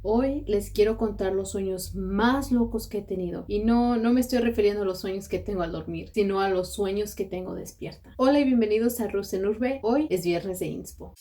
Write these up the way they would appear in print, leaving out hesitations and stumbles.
Hoy les quiero contar los sueños más locos que he tenido. Y no me estoy refiriendo a los sueños que tengo al dormir, sino a los sueños que tengo despierta. Hola y bienvenidos a Rus en Urbe. Hoy es viernes de Inspo.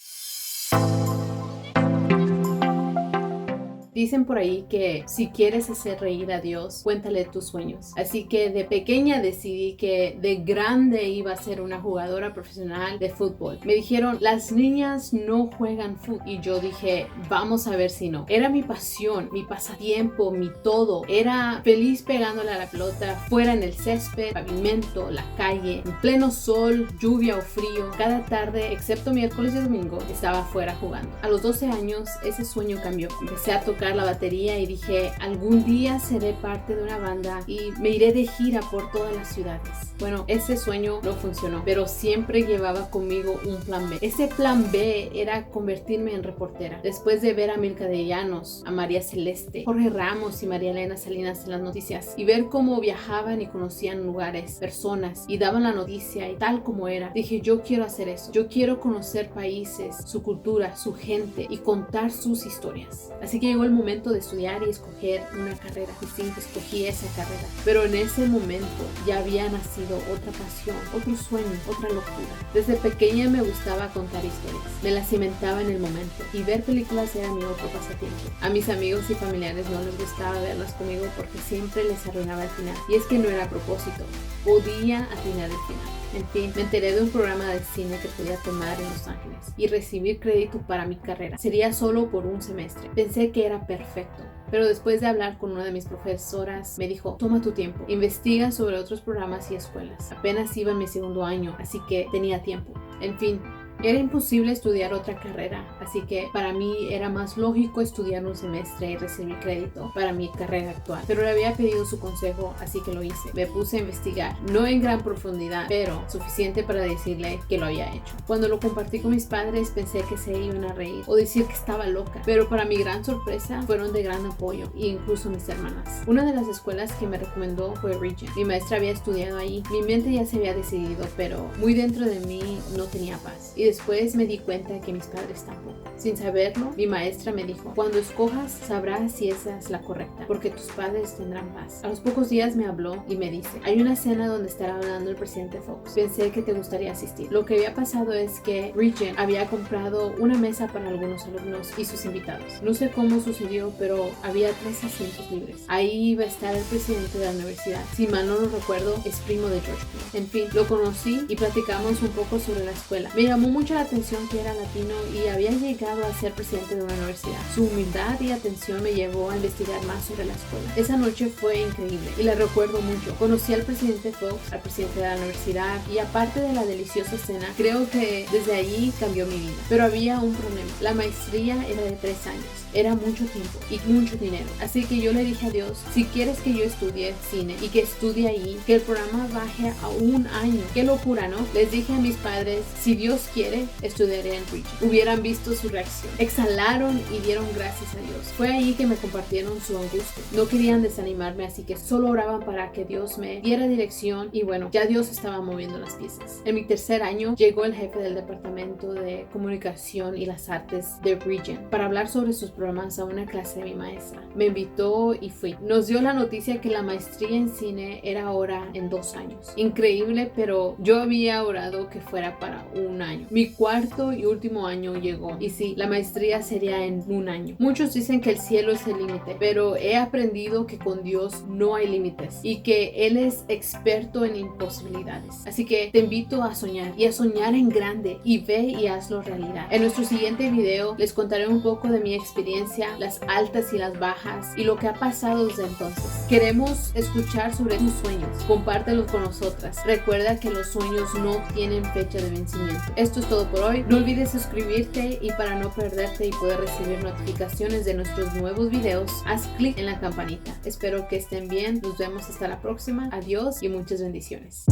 Dicen por ahí que si quieres hacer reír a Dios, cuéntale tus sueños. Así que de pequeña decidí que de grande iba a ser una jugadora profesional de fútbol. Me dijeron, las niñas no juegan fútbol. Y yo dije, vamos a ver si no. Era mi pasión, mi pasatiempo, mi todo. Era feliz pegándole a la pelota, fuera en el césped, pavimento, la calle, en pleno sol, lluvia o frío. Cada tarde, excepto miércoles y domingo, estaba afuera jugando. A los 12 años, ese sueño cambió. Empecé a tocar la batería y dije, algún día seré parte de una banda y me iré de gira por todas las ciudades. Bueno, ese sueño no funcionó, pero siempre llevaba conmigo un plan B. Ese plan B era convertirme en reportera. Después de ver a Milka de Llanos, a María Celeste, Jorge Ramos y María Elena Salinas en las noticias y ver cómo viajaban y conocían lugares, personas y daban la noticia y tal como era, dije, yo quiero hacer eso. Yo quiero conocer países, su cultura, su gente y contar sus historias. Así que llegó el momento de estudiar y escoger una carrera. Y sí, escogí esa carrera. Pero en ese momento ya había nacido otra pasión, otro sueño, otra locura. Desde pequeña me gustaba contar historias. Me las cimentaba en el momento. Y ver películas era mi otro pasatiempo. A mis amigos y familiares no les gustaba verlas conmigo porque siempre les arruinaba el final. Y es que no era a propósito. Podía atinar el final. En fin, me enteré de un programa de cine que podía tomar en Los Ángeles y recibir crédito para mi carrera. Sería solo por un semestre. Pensé que era perfecto, pero después de hablar con una de mis profesoras, me dijo, toma tu tiempo, investiga sobre otros programas y escuelas. Apenas iba en mi segundo año, así que tenía tiempo. En fin, era imposible estudiar otra carrera, así que para mí era más lógico estudiar un semestre y recibir crédito para mi carrera actual. Pero le había pedido su consejo, así que lo hice. Me puse a investigar, no en gran profundidad, pero suficiente para decirle que lo había hecho. Cuando lo compartí con mis padres, pensé que se iban a reír o decir que estaba loca, pero para mi gran sorpresa, fueron de gran apoyo, e incluso mis hermanas. Una de las escuelas que me recomendó fue Regent. Mi maestra había estudiado ahí. Mi mente ya se había decidido, pero muy dentro de mí no tenía paz. Y después me di cuenta que mis padres tampoco. Sin saberlo, mi maestra me dijo, cuando escojas sabrás si esa es la correcta, porque tus padres tendrán paz. A los pocos días me habló y me dice, hay una cena donde estará hablando el presidente Fox. Pensé que te gustaría asistir. Lo que había pasado es que Regent había comprado una mesa para algunos alumnos y sus invitados. No sé cómo sucedió, pero había 3 asientos libres. Ahí iba a estar el presidente de la universidad. Si mal no lo recuerdo, es primo de George Bush. En fin, lo conocí y platicamos un poco sobre la escuela. Me llamó mucho la atención que era latino y había llegado a ser presidente de una universidad. Su humildad y atención me llevó a investigar más sobre la escuela. Esa noche fue increíble y la recuerdo mucho. Conocí al presidente Fox, al presidente de la universidad y aparte de la deliciosa cena, creo que desde allí cambió mi vida. Pero había un problema. La maestría era de 3 años. Era mucho tiempo y mucho dinero. Así que yo le dije a Dios, si quieres que yo estudie cine y que estudie ahí, que el programa baje a 1 año. Qué locura, ¿no? Les dije a mis padres, si Dios quiere, estudiaré en Regent. Hubieran visto su reacción. Exhalaron y dieron gracias a Dios. Fue ahí que me compartieron su angustia. No querían desanimarme, así que solo oraban para que Dios me diera dirección y bueno, ya Dios estaba moviendo las piezas. En mi tercer año llegó el jefe del departamento de comunicación y las artes de Regent para hablar sobre sus programas a una clase de mi maestra. Me invitó y fui. Nos dio la noticia que la maestría en cine era ahora en 2 años. Increíble, pero yo había orado que fuera para 1 año. Mi cuarto y último año llegó y sí, la maestría sería en 1 año. Muchos dicen que el cielo es el límite, pero he aprendido que con Dios no hay límites y que Él es experto en imposibilidades. Así que te invito a soñar y a soñar en grande y ve y hazlo realidad. En nuestro siguiente video les contaré un poco de mi experiencia, las altas y las bajas y lo que ha pasado desde entonces. Queremos escuchar sobre tus sueños. Compártelos con nosotras. Recuerda que los sueños no tienen fecha de vencimiento. Esto es todo por hoy. No olvides suscribirte y para no perderte y poder recibir notificaciones de nuestros nuevos videos, haz clic en la campanita. Espero que estén bien. Nos vemos hasta la próxima. Adiós y muchas bendiciones.